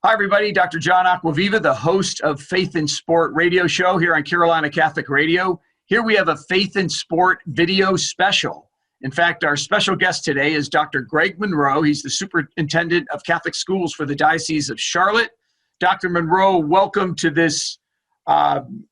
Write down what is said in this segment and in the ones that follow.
Hi, everybody. Dr. John Acquaviva, the host of Faith in Sport radio show here on Carolina Catholic Radio. Here we have a Faith in Sport video special. In fact, our special guest today is Dr. Greg Monroe. He's the superintendent of Catholic schools for the Diocese of Charlotte. Dr. Monroe, welcome to this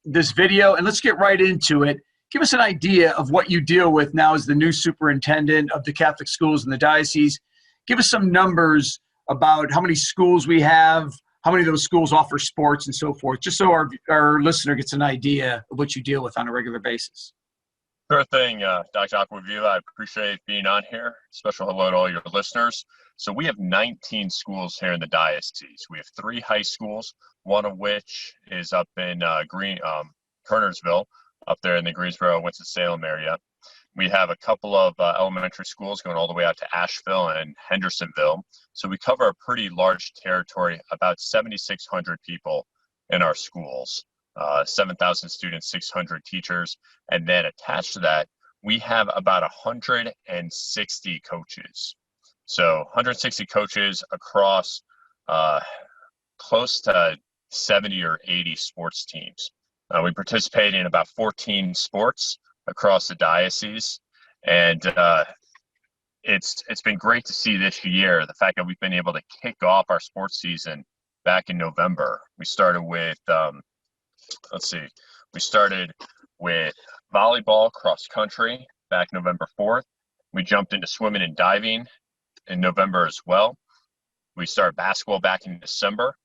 video, and let's get right into it. Give us an idea of what you deal with now as the new superintendent of the Catholic schools in the diocese. Give us some numbers about how many schools we have, how many of those schools offer sports and so forth, just so our listener gets an idea of what you deal with on a regular basis. Sure thing, Dr. Acquaviva. I appreciate being on here. Special hello to all your listeners. So we have 19 schools here in the diocese. We have 3 high schools, one of which is up in Kernersville, up there in the Greensboro, Winston-Salem area. We have a couple of elementary schools going all the way out to Asheville and Hendersonville. So we cover a pretty large territory, about 7,600 people in our schools, 7,000 students, 600 teachers. And then attached to that, we have about 160 coaches. So 160 coaches across close to 70 or 80 sports teams. We participate in about 14 sports across the diocese, and it's been great to see this year the fact that we've been able to kick off our sports season back in November. We started with volleyball cross country back November 4th. We jumped into swimming and diving in November as well. We started basketball back in December,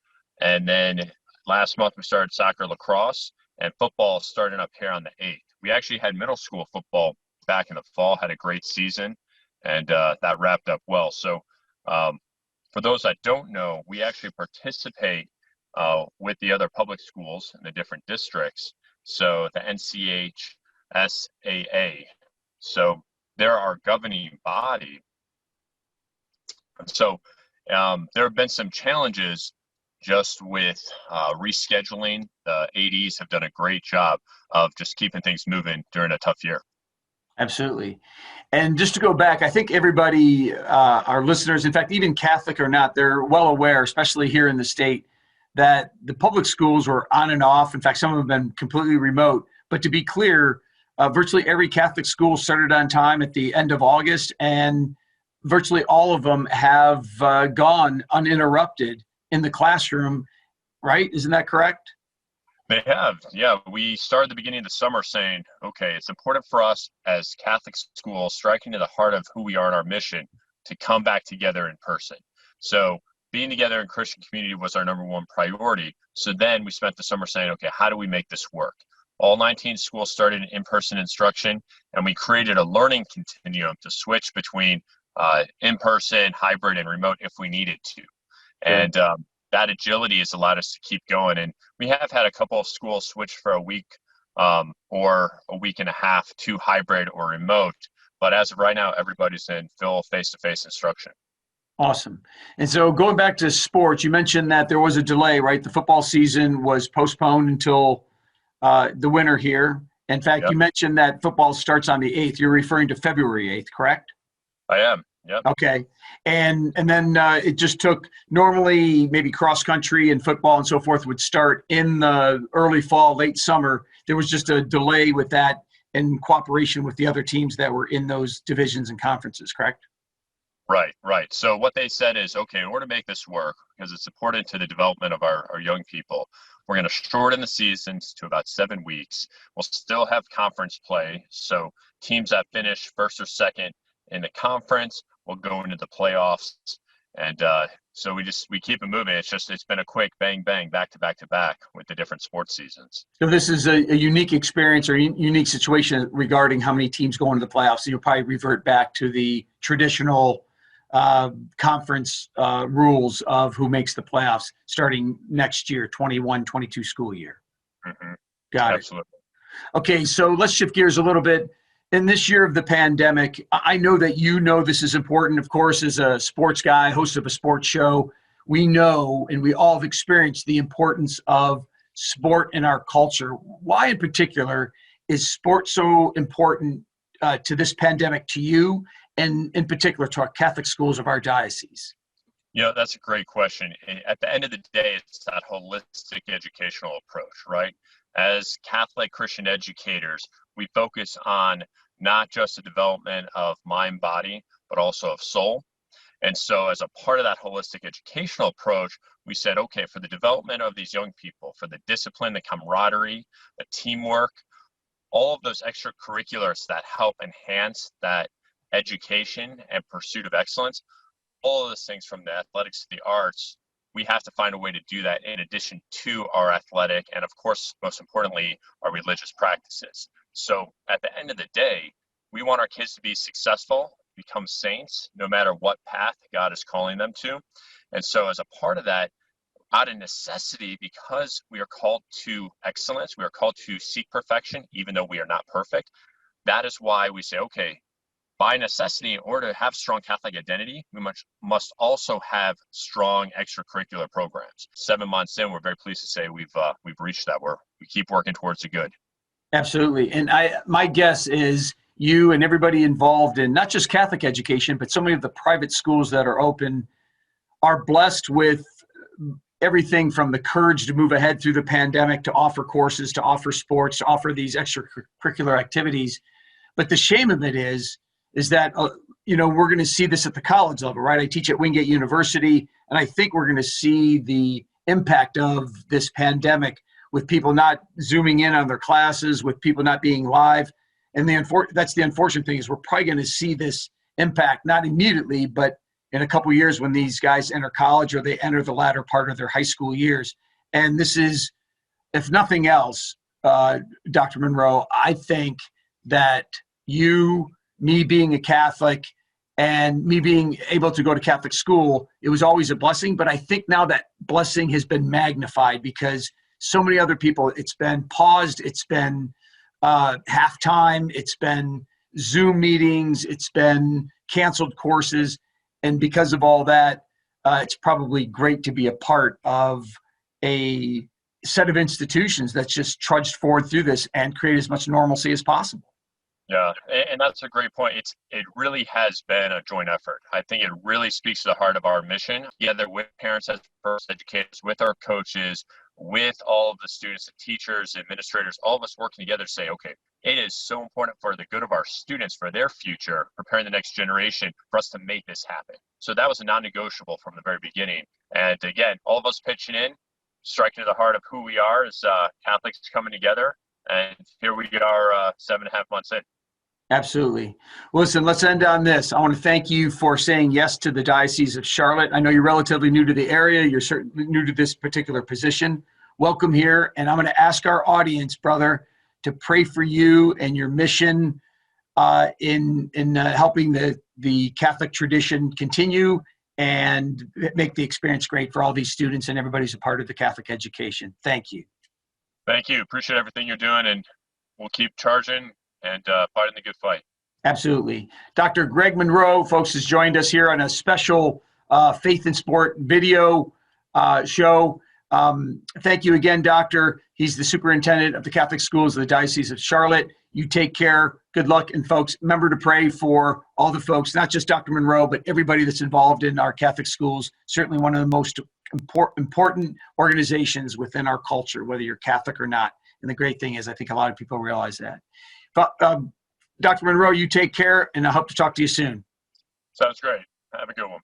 and then last month we started soccer, lacrosse, and football starting up here on the 8th. We actually had middle school football back in the fall, had a great season, and that wrapped up well. So for those that don't know, we actually participate with the other public schools in the different districts. So the NCHSAA, so they're our governing body. So there have been some challenges just with rescheduling. The ADs have done a great job of just keeping things moving during a tough year. Absolutely. And just to go back, I think everybody, our listeners, in fact, even Catholic or not, they're well aware, especially here in the state, that the public schools were on and off. In fact, some of them have been completely remote. But to be clear, virtually every Catholic school started on time at the end of August, and virtually all of them have gone uninterrupted in the classroom, right? Isn't that correct? They have, yeah. We started the beginning of the summer saying, okay, it's important for us as Catholic schools, striking to the heart of who we are in our mission, to come back together in person. So being together in Christian community was our number one priority. So then we spent the summer saying, okay, how do we make this work? All 19 schools started in-person instruction, and we created a learning continuum to switch between in-person, hybrid, and remote if we needed to. And that agility has allowed us to keep going. And we have had a couple of schools switch for a week or a week and a half to hybrid or remote. But as of right now, everybody's in full face-to-face instruction. Awesome. And so going back to sports, you mentioned that there was a delay, right? The football season was postponed until the winter here. In fact, You mentioned that football starts on the 8th. You're referring to February 8th, correct? I am. Yep. Okay. And then it just took, normally maybe cross country and football and so forth would start in the early fall, late summer. There was just a delay with that in cooperation with the other teams that were in those divisions and conferences, correct? Right. So what they said is, okay, in order to make this work, because it's important to the development of our young people, we're going to shorten the seasons to about 7 weeks. We'll still have conference play. So teams that finish first or second in the conference will go into the playoffs, and so we keep it moving. It's been a quick bang back to back with the different sports seasons. So this is a unique experience or unique situation regarding how many teams go into the playoffs. So you'll probably revert back to the traditional conference rules of who makes the playoffs starting next year, 21-22 school year. Mm-hmm. Got it. Absolutely. Okay, so let's shift gears a little bit. In this year of the pandemic, I know that you know this is important. Of course, as a sports guy, host of a sports show, we know and we all have experienced the importance of sport in our culture. Why in particular is sport so important to this pandemic to you, and in particular to our Catholic schools of our diocese? That's a great question. And at the end of the day, it's that holistic educational approach, right? As Catholic Christian educators, we focus on not just the development of mind, body, but also of soul. And so as a part of that holistic educational approach, we said, okay, for the development of these young people, for the discipline, the camaraderie, the teamwork, all of those extracurriculars that help enhance that education and pursuit of excellence, all of those things from the athletics to the arts, we have to find a way to do that in addition to our athletic and, of course, most importantly, our religious practices. So at the end of the day, we want our kids to be successful, become saints, no matter what path God is calling them to. And so as a part of that, out of necessity, because we are called to excellence, we are called to seek perfection, even though we are not perfect. That is why we say, okay, by necessity, in order to have strong Catholic identity, we must also have strong extracurricular programs. 7 months in, we're very pleased to say we've reached that. We keep working towards the good. Absolutely. And my guess is you and everybody involved in not just Catholic education, but so many of the private schools that are open are blessed with everything from the courage to move ahead through the pandemic, to offer courses, to offer sports, to offer these extracurricular activities. But the shame of it is that, we're going to see this at the college level, right? I teach at Wingate University, and I think we're going to see the impact of this pandemic with people not zooming in on their classes, with people not being live. And that's the unfortunate thing, is we're probably going to see this impact, not immediately, but in a couple of years when these guys enter college or they enter the latter part of their high school years. And this is, if nothing else, Dr. Monroe, I think that me being a Catholic and me being able to go to Catholic school, it was always a blessing. But I think now that blessing has been magnified because so many other people, it's been paused, it's been halftime, it's been Zoom meetings, it's been canceled courses. And because of all that, it's probably great to be a part of a set of institutions that's just trudged forward through this and create as much normalcy as possible. Yeah, and that's a great point. It really has been a joint effort. I think it really speaks to the heart of our mission. Together with parents as first educators, with our coaches, with all of the students, the teachers, administrators, all of us working together to say, okay, it is so important for the good of our students, for their future, preparing the next generation, for us to make this happen. So that was a non-negotiable from the very beginning. And again, all of us pitching in, striking to the heart of who we are as Catholics coming together. And here we are 7.5 months in. Absolutely. Well, listen, let's end on this. I want to thank you for saying yes to the Diocese of Charlotte. I know you're relatively new to the area. You're certainly new to this particular position. Welcome here. And I'm going to ask our audience, brother, to pray for you and your mission in helping the Catholic tradition continue and make the experience great for all these students and everybody who's a part of the Catholic education. Thank you. Thank you. Appreciate everything you're doing, and we'll keep charging and fighting the good fight. Absolutely. Dr. Greg Monroe, folks, has joined us here on a special Faith in Sport video show. Thank you again, Doctor. He's the superintendent of the Catholic schools of the Diocese of Charlotte. You take care. Good luck. And folks, remember to pray for all the folks, not just Dr. Monroe, but everybody that's involved in our Catholic schools. Certainly one of the most important organizations within our culture, whether you're Catholic or not. And the great thing is, I think a lot of people realize that. But Dr. Monroe, you take care, and I hope to talk to you soon. Sounds great. Have a good one.